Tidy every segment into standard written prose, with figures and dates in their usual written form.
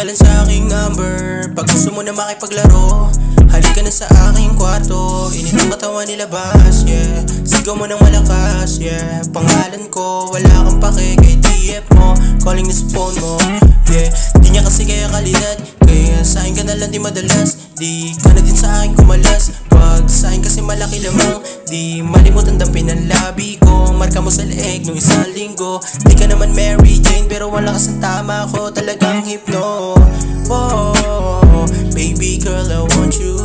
ka lang sa aking number. Pag gusto mo na makipaglaro, halika na sa aking kwarto. Init ang katawan nilabas, yeah. Sigaw mo ng malakas, yeah. Pangalan ko, wala kang pake kay TF mo. Calling na sa phone mo, yeah. Di niya kasi kaya kalidad, kaya sa akin ka na lang di madalas. Di ka na din sa akin kumalas. Pag sa akin kasi malaki lamang, di malimutan dampin ang labi ko. Marka mo sa leeg nung isang linggo. Di ka naman Mary Jane, pero wala kasang tama ko. Talagang hypno. Oh, baby girl, I want you.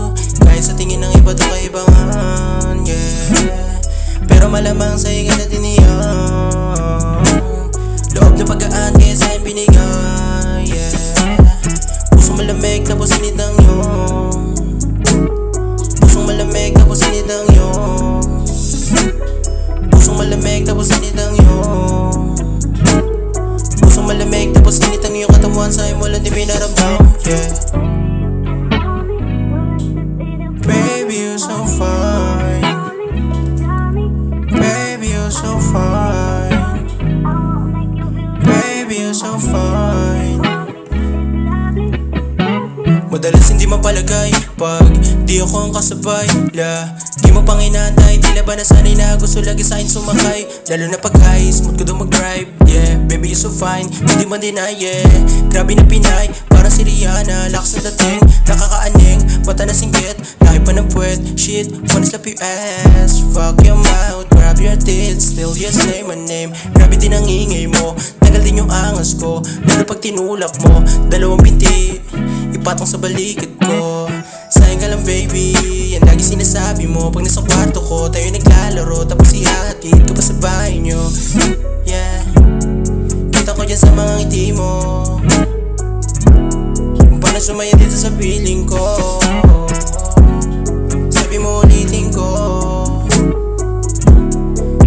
Kahit sa tingin ng iba to kaibangan, yeah. Pero malamang sa'yo ka na tiniyak. Loob na pagkaan kaya sa'yo binigay, yeah. Pusong malamig tapos sinitang yun. Pusong malamig tapos sinitang yun. Pusong malamig tapos sinitang yun. Pusong malamig tapos sinitang yung katawan sa'yo mo lang di pinaramdam, yeah. Baby, you're so fine. Baby, you're so fine. Baby, you're so fine. Madalas hindi mapalagay pag di ako ang kasabay, di mo pang inaantay, tila ba nasanay na gusto lagi sa'kin sumakay. Lalo na pag high, smooth ko daw mag-drive, yeah. Baby, you're so fine, hindi man deny, yeah. Grabe na Pinay, parang si Rihanna. Lakas na dating, nakakaaning, mata na singgit, laki pa ng puwet. Shit, wanna slap your ass. Fuck your mouth, grab your tits, still you say my name. Grabe din ang ingay mo, tagal din yung angas ko. Lalo pag tinulak mo, dalawang binti ipatong sa balikat ko. Sayang ka lang baby, yan lagi sinasabi mo. Pag nasa kwarto ko, tayo naglalaro, tapos ihahatid ko pa sa bahay nyo, yeah. Kita ko dyan sa mga ngiti mo, kung paano sumaya dito sa piling ko. Sabi mo ulitin ko,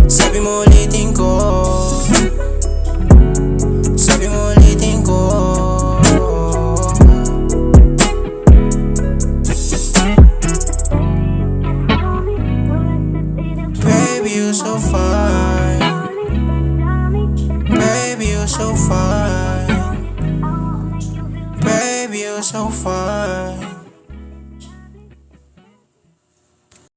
sabi mo ulitin ko, sabi mo ulitin ko. Baby, you're so fine. Baby, you're so fine. Baby, you're so fine.